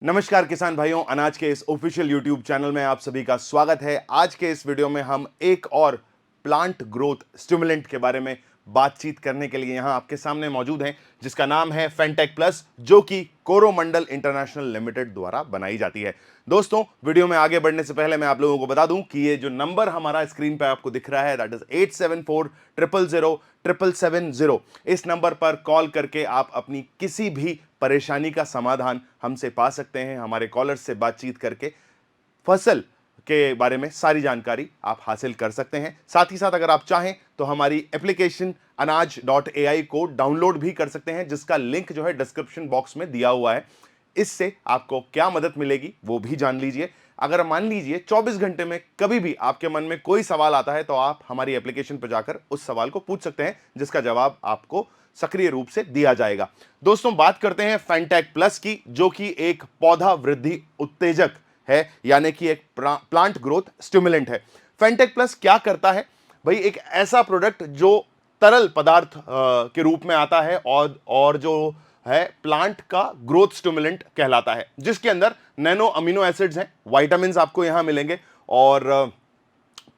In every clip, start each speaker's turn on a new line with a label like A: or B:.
A: नमस्कार किसान भाइयों, अनाज के इस ऑफिशियल यूट्यूब चैनल में आप सभी का स्वागत है। आज के इस वीडियो में हम एक और प्लांट ग्रोथ स्टिमुलेंट के बारे में बातचीत करने के लिए यहां आपके सामने मौजूद हैं, जिसका नाम है फेंटेक प्लस, जो कि कोरोमंडल इंटरनेशनल लिमिटेड द्वारा बनाई जाती है। दोस्तों, वीडियो में आगे बढ़ने से पहले मैं आप लोगों को बता दूं कि ये जो नंबर हमारा स्क्रीन पर आपको दिख रहा है, दैट इज 8740000770। इस नंबर पर कॉल करके आप अपनी किसी भी परेशानी का समाधान हमसे पा सकते हैं। हमारे कॉलर्स से बातचीत करके फसल के बारे में सारी जानकारी आप हासिल कर सकते हैं। साथ ही साथ अगर आप चाहें तो हमारी एप्लीकेशन anaj.ai को डाउनलोड भी कर सकते हैं, जिसका लिंक जो है डिस्क्रिप्शन बॉक्स में दिया हुआ है। इससे आपको क्या मदद मिलेगी वो भी जान लीजिए। अगर मान लीजिए 24 घंटे में कभी भी आपके मन में कोई सवाल आता है तो आप हमारी एप्लीकेशन पर जाकर उस सवाल को पूछ सकते हैं, जिसका जवाब आपको सक्रिय रूप से दिया जाएगा। दोस्तों, बात करते हैं फेंटेक प्लस की, जो कि एक पौधा वृद्धि उत्तेजक है, यानी कि एक प्लांट ग्रोथ स्टिमुलेंट है। फेंटेक प्लस क्या करता है भाई? एक ऐसा प्रोडक्ट जो तरल पदार्थ के रूप में आता है और जो है प्लांट का ग्रोथ स्टिमुलेंट कहलाता है, जिसके अंदर नैनो अमीनो एसिड्स हैं, विटामिन आपको यहां मिलेंगे और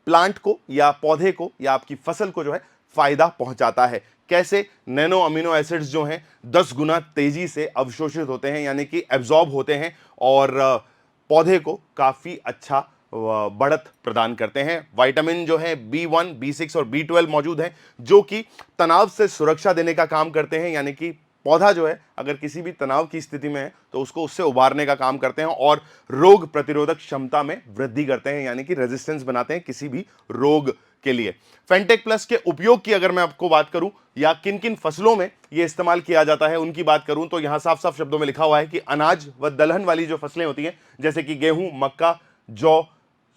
A: प्लांट को या पौधे को या आपकी फसल को जो है फायदा पहुंचाता है। कैसे? नैनो अमीनो एसिड्स जो हैं 10 गुना तेजी से अवशोषित होते हैं, यानी कि एब्जॉर्ब होते हैं और पौधे को काफी अच्छा बढ़त प्रदान करते हैं। विटामिन जो है B1, B6 और B12 मौजूद हैं, जो कि तनाव से सुरक्षा देने का काम करते हैं, यानी कि पौधा जो है अगर किसी भी तनाव की स्थिति में है तो उसको उससे उबारने का काम करते हैं और रोग प्रतिरोधक क्षमता में वृद्धि करते हैं, यानी कि रेजिस्टेंस बनाते हैं किसी भी रोग के लिए। फेंटेक प्लस के उपयोग की अगर मैं आपको बात करूं या किन किन फसलों में यह इस्तेमाल किया जाता है उनकी बात करूं, तो यहां साफ साफ शब्दों में लिखा हुआ है कि अनाज व दलहन वाली जो फसलें होती हैं, जैसे कि गेहूं, मक्का, जौ,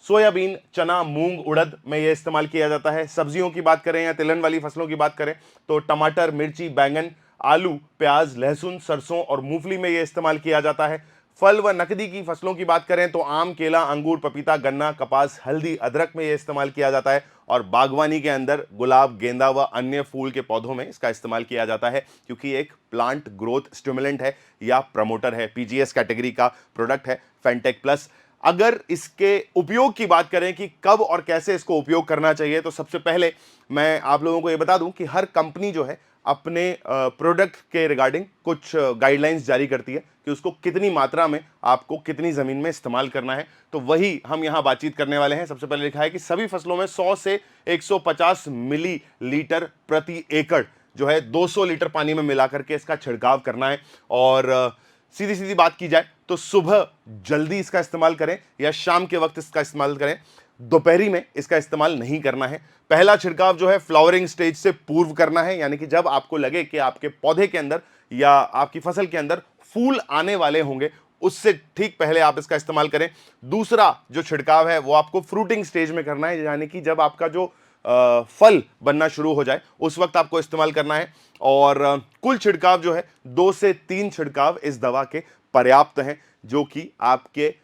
A: सोयाबीन, चना, मूंग, उड़द में यह इस्तेमाल किया जाता है। सब्जियों की बात करें या तिलहन वाली फसलों की बात करें तो टमाटर, मिर्ची, बैंगन, आलू, प्याज, लहसुन, सरसों और मूंगफली में यह इस्तेमाल किया जाता है। फल व नकदी की फसलों की बात करें तो आम, केला, अंगूर, पपीता, गन्ना, कपास, हल्दी, अदरक में यह इस्तेमाल किया जाता है और बागवानी के अंदर गुलाब, गेंदा व अन्य फूल के पौधों में इसका इस्तेमाल किया जाता है, क्योंकि एक प्लांट ग्रोथ स्टिमुलेंट है या प्रमोटर है। पीजीएस कैटेगरी का प्रोडक्ट है फेंटेक प्लस। अगर इसके उपयोग की बात करें कि कब और कैसे इसको उपयोग करना चाहिए, तो सबसे पहले मैं आप लोगों को यह बता दूं कि हर कंपनी जो है अपने प्रोडक्ट के रिगार्डिंग कुछ गाइडलाइंस जारी करती है कि उसको कितनी मात्रा में आपको कितनी जमीन में इस्तेमाल करना है। तो वही हम यहां बातचीत करने वाले हैं। सबसे पहले लिखा है कि सभी फसलों में 100 से 150 मिलीलीटर प्रति एकड़ जो है 200 लीटर पानी में मिलाकर के इसका छिड़काव करना है। और सीधी सीधी बात की जाए तो सुबह जल्दी इसका इस्तेमाल करें या शाम के वक्त इसका इस्तेमाल करें, दोपहरी में इसका इस्तेमाल नहीं करना है। पहला छिड़काव जो है फ्लावरिंग स्टेज से पूर्व करना है, यानी कि जब आपको लगे कि आपके पौधे के अंदर या आपकी फसल के अंदर फूल आने वाले होंगे, उससे ठीक पहले आप इसका इस्तेमाल करें। दूसरा जो छिड़काव है वो आपको फ्रूटिंग स्टेज में करना है, यानी कि जब आपका जो फल बनना शुरू हो जाए उस वक्त आपको इस्तेमाल करना है। और कुल छिड़काव जो है 2 से 3 छिड़काव इस दवा के पर्याप्त हैं, जो कि आपके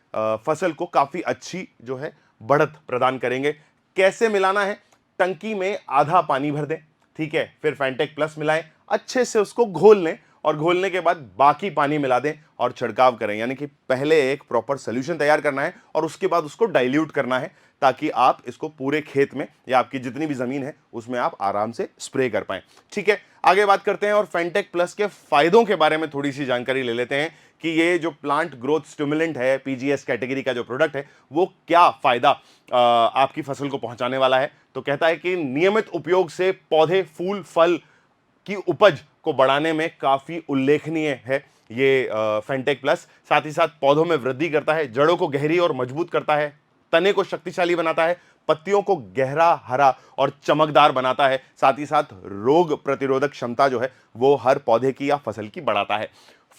A: फसल को काफी अच्छी जो है बढ़त प्रदान करेंगे। कैसे मिलाना है? टंकी में आधा पानी भर दें, ठीक है, फिर फेंटेक प्लस मिलाएं, अच्छे से उसको घोल लें और घोलने के बाद बाकी पानी मिला दें और छिड़काव करें। यानी कि पहले एक प्रॉपर सॉल्यूशन तैयार करना है और उसके बाद उसको डाइल्यूट करना है, ताकि आप इसको पूरे खेत में या आपकी जितनी भी जमीन है उसमें आप आराम से स्प्रे कर पाएं। ठीक है, आगे बात करते हैं और फेंटेक प्लस के फायदों के बारे में थोड़ी सी जानकारी ले लेते हैं कि ये जो प्लांट ग्रोथ स्टिमुलेंट है, पीजीएस कैटेगरी का जो प्रोडक्ट है, वो क्या फायदा आपकी फसल को पहुंचाने वाला है। तो कहता है कि नियमित उपयोग से पौधे, फूल, फल की उपज को बढ़ाने में काफी उल्लेखनीय है ये फेंटेक प्लस। साथ ही साथ पौधों में वृद्धि करता है, जड़ों को गहरी और मजबूत करता है, तने को शक्तिशाली बनाता है, पत्तियों को गहरा, हरा और चमकदार बनाता है। साथ ही साथ रोग प्रतिरोधक क्षमता जो है वो हर पौधे की या फसल की बढ़ाता है।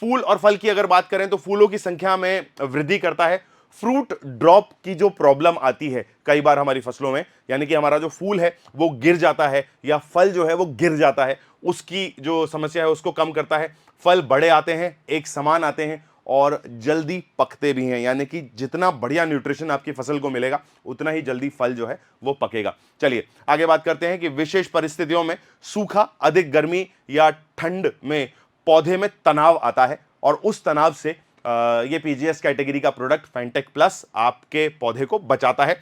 A: फूल और फल की अगर बात करें तो फूलों की संख्या में वृद्धि करता है। फ्रूट ड्रॉप की जो प्रॉब्लम आती है कई बार हमारी फसलों में, यानी कि हमारा जो फूल है वो गिर जाता है या फल जो है वो गिर जाता है, उसकी जो समस्या है उसको कम करता है। फल बड़े आते हैं, एक समान आते हैं और जल्दी पकते भी हैं, यानी कि जितना बढ़िया न्यूट्रिशन आपकी फसल को मिलेगा उतना ही जल्दी फल जो है वो पकेगा। चलिए आगे बात करते हैं कि विशेष परिस्थितियों में सूखा, अधिक गर्मी या ठंड में पौधे में तनाव आता है और उस तनाव से ये पीजीएस कैटेगरी का प्रोडक्ट फेंटेक प्लस आपके पौधे को बचाता है।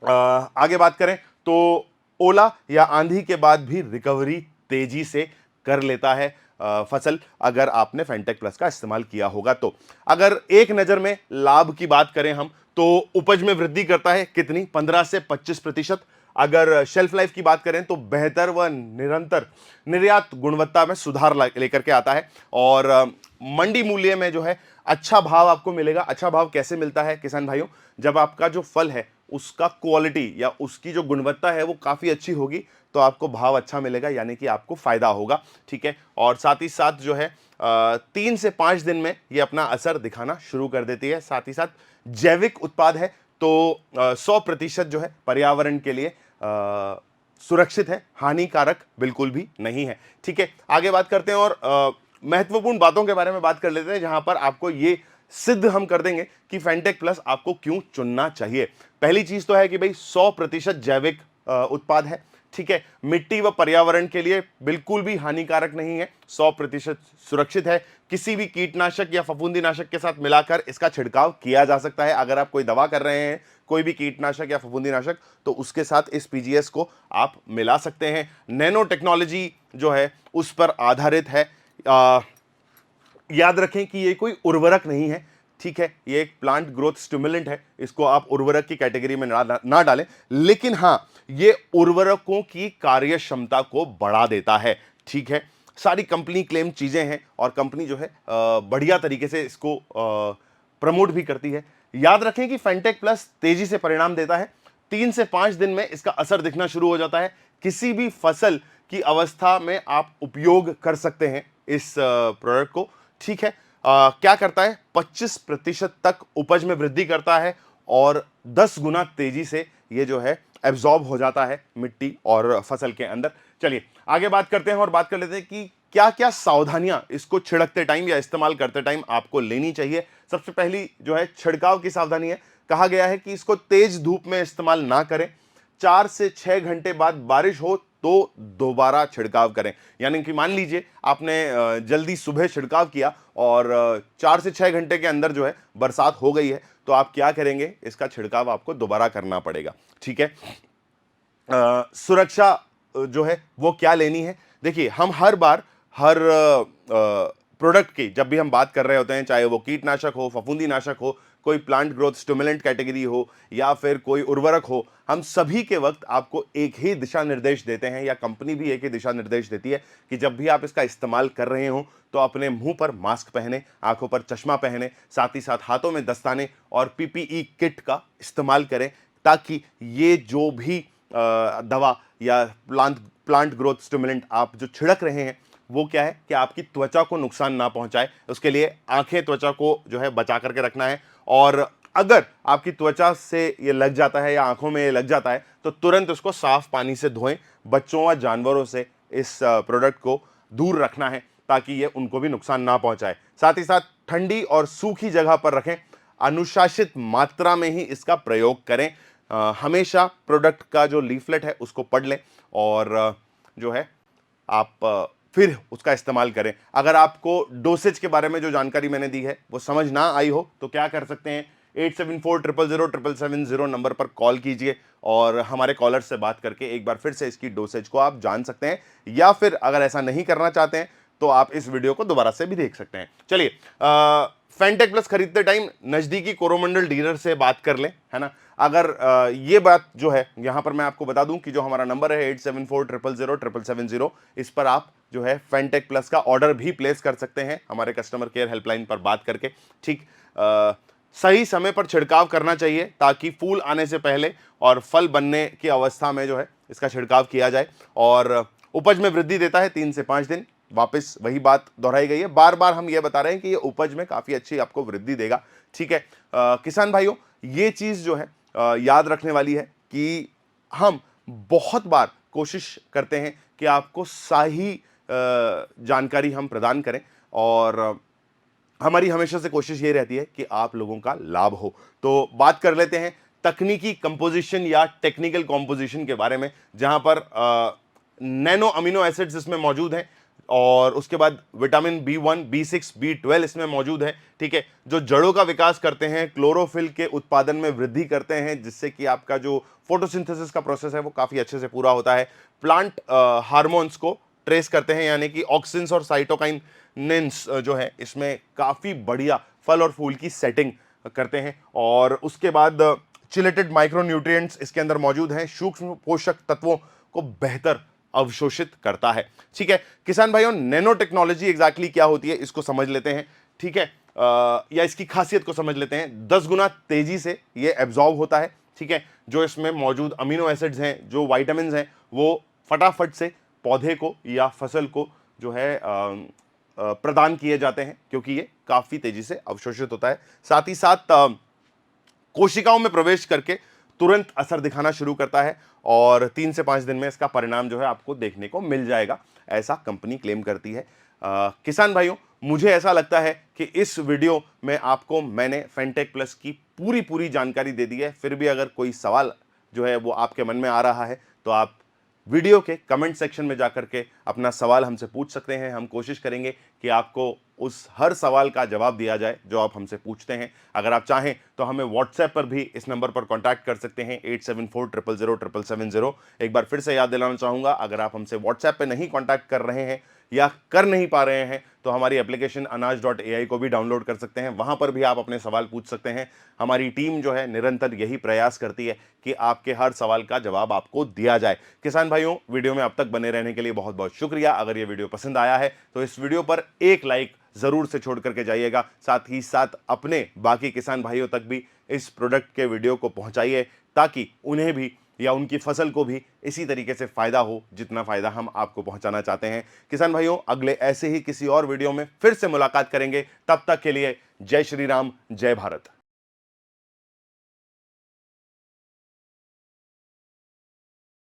A: आगे बात करें तो ओला या आंधी के बाद भी रिकवरी तेजी से कर लेता है फसल, अगर आपने फेंटेक प्लस का इस्तेमाल किया होगा तो। अगर एक नजर में लाभ की बात करें हम तो उपज में वृद्धि करता है कितनी, 15 से 25%। अगर शेल्फ लाइफ की बात करें तो बेहतर व निरंतर निर्यात गुणवत्ता में सुधार लेकर के आता है। और मंडी मूल्य में जो है अच्छा भाव आपको मिलेगा। अच्छा भाव कैसे मिलता है किसान भाइयों, जब आपका जो फल है उसका क्वालिटी या उसकी जो गुणवत्ता है वो काफ़ी अच्छी होगी तो आपको भाव अच्छा मिलेगा, यानी कि आपको फायदा होगा। ठीक है, और साथ ही साथ जो है 3 से 5 दिन में ये अपना असर दिखाना शुरू कर देती है। साथ ही साथ जैविक उत्पाद है तो 100% जो है पर्यावरण के लिए सुरक्षित है, हानिकारक बिल्कुल भी नहीं है। ठीक है, आगे बात करते हैं और महत्वपूर्ण बातों के बारे में बात कर लेते हैं, जहां पर आपको ये सिद्ध हम कर देंगे कि फेंटेक प्लस आपको क्यों चुनना चाहिए। पहली चीज तो है कि भाई 100% जैविक उत्पाद है। ठीक है, मिट्टी व पर्यावरण के लिए बिल्कुल भी हानिकारक नहीं है, 100% सुरक्षित है। किसी भी कीटनाशक या फफूंदीनाशक के साथ मिलाकर इसका छिड़काव किया जा सकता है। अगर आप कोई दवा कर रहे हैं, कोई भी कीटनाशक या फफूंदीनाशक, तो उसके साथ इस पीजीएस को आप मिला सकते हैं। नैनो टेक्नोलॉजी जो है उस पर आधारित है। याद रखें कि ये कोई उर्वरक नहीं है। ठीक है, ये एक प्लांट ग्रोथ स्टिमुलेंट है, इसको आप उर्वरक की कैटेगरी में ना डालें, लेकिन हां ये उर्वरकों की कार्य क्षमता को बढ़ा देता है। ठीक है, सारी कंपनी क्लेम चीजें हैं और कंपनी जो है बढ़िया तरीके से इसको प्रमोट भी करती है। याद रखें कि फेंटेक प्लस तेजी से परिणाम देता है, 3 से 5 दिन में इसका असर दिखना शुरू हो जाता है। किसी भी फसल की अवस्था में आप उपयोग कर सकते हैं इस प्रोडक्ट को। ठीक है, क्या करता है, 25% तक उपज में वृद्धि करता है और 10 गुना तेजी से ये जो है एब्जॉर्ब हो जाता है मिट्टी और फसल के अंदर। चलिए आगे बात करते हैं और बात कर लेते हैं कि क्या क्या सावधानियां इसको छिड़कते टाइम या इस्तेमाल करते टाइम आपको लेनी चाहिए। सबसे पहली जो है छिड़काव की सावधानी है। कहा गया है कि इसको तेज धूप में इस्तेमाल ना करें, 4 से 6 घंटे बाद बारिश हो तो दोबारा छिड़काव करें। यानी कि मान लीजिए आपने जल्दी सुबह छिड़काव किया और 4 से 6 घंटे के अंदर जो है बरसात हो गई है, तो आप क्या करेंगे, इसका छिड़काव आपको दोबारा करना पड़ेगा। ठीक है, सुरक्षा जो है वो क्या लेनी है। देखिए, हम हर बार हर प्रोडक्ट की जब भी हम बात कर रहे होते हैं, चाहे वो कीटनाशक हो, फफूंदीनाशक हो, कोई प्लांट ग्रोथ स्टिमुलेंट कैटेगरी हो या फिर कोई उर्वरक हो, हम सभी के वक्त आपको एक ही दिशा निर्देश देते हैं या कंपनी भी एक ही दिशा निर्देश देती है कि जब भी आप इसका इस्तेमाल कर रहे हो तो अपने मुंह पर मास्क पहने, आंखों पर चश्मा पहने, साथ ही साथ हाथों में दस्ताने और पीपीई किट का इस्तेमाल करें, ताकि ये जो भी दवा या प्लांट ग्रोथ स्टिमुलेंट आप जो छिड़क रहे हैं वो क्या है कि आपकी त्वचा को नुकसान ना पहुंचाए। उसके लिए आंखें त्वचा को जो है बचा करके रखना है, और अगर आपकी त्वचा से ये लग जाता है या आंखों में ये लग जाता है तो तुरंत उसको साफ पानी से धोएं। बच्चों व जानवरों से इस प्रोडक्ट को दूर रखना है ताकि ये उनको भी नुकसान ना पहुंचाए। साथ ही साथ ठंडी और सूखी जगह पर रखें, अनुशासित मात्रा में ही इसका प्रयोग करें। हमेशा प्रोडक्ट का जो लीफलेट है उसको पढ़ लें और जो है आप फिर उसका इस्तेमाल करें। अगर आपको डोसेज के बारे में जो जानकारी मैंने दी है वो समझ ना आई हो तो क्या कर सकते हैं, 8740000770 नंबर पर कॉल कीजिए और हमारे कॉलर से बात करके एक बार फिर से इसकी डोसेज को आप जान सकते हैं, या फिर अगर ऐसा नहीं करना चाहते हैं तो आप इस वीडियो को दोबारा से भी देख सकते हैं। चलिए, फेंटेक प्लस खरीदते टाइम नजदीकी कोरोमंडल डीलर से बात कर लें, है ना। अगर ये बात जो है यहां पर मैं आपको बता दूं कि जो हमारा नंबर है 8740000770, इस पर आप जो है फेंटेक प्लस का ऑर्डर भी प्लेस कर सकते हैं हमारे कस्टमर केयर हेल्पलाइन पर बात करके। ठीक, सही समय पर छिड़काव करना चाहिए ताकि फूल आने से पहले और फल बनने की अवस्था में जो है इसका छिड़काव किया जाए, और उपज में वृद्धि देता है 3 से 5 दिन। वापस वही बात दोहराई गई है, बार बार हम ये बता रहे हैं कि ये उपज में काफी अच्छी आपको वृद्धि देगा। ठीक है, किसान भाइयों, ये चीज जो है याद रखने वाली है कि हम बहुत बार कोशिश करते हैं कि आपको सही जानकारी हम प्रदान करें, और हमारी हमेशा से कोशिश ये रहती है कि आप लोगों का लाभ हो। तो बात कर लेते हैं तकनीकी कंपोजिशन या टेक्निकल कंपोजिशन के बारे में, जहां पर नैनो अमीनो एसिड्स इसमें मौजूद हैं और उसके बाद विटामिन B1, B6, B12 इसमें मौजूद है, ठीक है, जो जड़ों का विकास करते हैं, क्लोरोफिल के उत्पादन में वृद्धि करते हैं, जिससे कि आपका जो फोटोसिंथेसिस का प्रोसेस है वो काफ़ी अच्छे से पूरा होता है। प्लांट हार्मोन्स को ट्रेस करते हैं, यानी कि ऑक्सिन्स और साइटोकाइनिन्स जो है इसमें काफ़ी बढ़िया फल और फूल की सेटिंग करते हैं। और उसके बाद चिलेटेड माइक्रोन्यूट्रिएंट्स इसके अंदर मौजूद हैं, सूक्ष्म पोषक तत्वों को बेहतर अवशोषित करता है। ठीक है किसान भाइयों, नैनो टेक्नोलॉजी एग्जैक्टली क्या होती है इसको समझ लेते हैं, ठीक है, या इसकी खासियत को समझ लेते हैं। 10 गुना तेजी से ये एब्जॉर्ब होता है, ठीक है, जो इसमें मौजूद अमीनो एसिड्स हैं, जो वाइटामिन हैं, वो फटाफट से पौधे को या फसल को जो है प्रदान किए जाते हैं, क्योंकि ये काफी तेजी से अवशोषित होता है। साथ ही साथ कोशिकाओं में प्रवेश करके तुरंत असर दिखाना शुरू करता है और 3 से 5 दिन में इसका परिणाम जो है आपको देखने को मिल जाएगा, ऐसा कंपनी क्लेम करती है। किसान भाइयों, मुझे ऐसा लगता है कि इस वीडियो में आपको मैंने फेंटेक प्लस की पूरी जानकारी दे दी है। फिर भी अगर कोई सवाल जो है वो आपके मन में आ रहा है तो आप वीडियो के कमेंट सेक्शन में जाकर के अपना सवाल हमसे पूछ सकते हैं। हम कोशिश करेंगे कि आपको उस हर सवाल का जवाब दिया जाए जो आप हमसे पूछते हैं। अगर आप चाहें तो हमें व्हाट्सएप पर भी इस नंबर पर कांटेक्ट कर सकते हैं, 8740000770। एक बार फिर से याद दिलाना चाहूँगा, अगर आप हमसे व्हाट्सएप पर नहीं कांटेक्ट कर रहे हैं या कर नहीं पा रहे हैं तो हमारी एप्लीकेशन अनाज.ai को भी डाउनलोड कर सकते हैं, वहां पर भी आप अपने सवाल पूछ सकते हैं। हमारी टीम जो है निरंतर यही प्रयास करती है कि आपके हर सवाल का जवाब आपको दिया जाए। किसान भाइयों, वीडियो में अब तक बने रहने के लिए बहुत बहुत शुक्रिया। अगर ये वीडियो पसंद आया है तो इस वीडियो पर एक लाइक जरूर से छोड़ करके जाइएगा। साथ ही साथ अपने बाकी किसान भाइयों तक भी इस प्रोडक्ट के वीडियो को पहुंचाइए, ताकि उन्हें भी या उनकी फसल को भी इसी तरीके से फायदा हो जितना फायदा हम आपको पहुंचाना चाहते हैं। किसान भाइयों, अगले ऐसे ही किसी और वीडियो में फिर से मुलाकात करेंगे। तब तक के लिए जय श्री राम, जय भारत।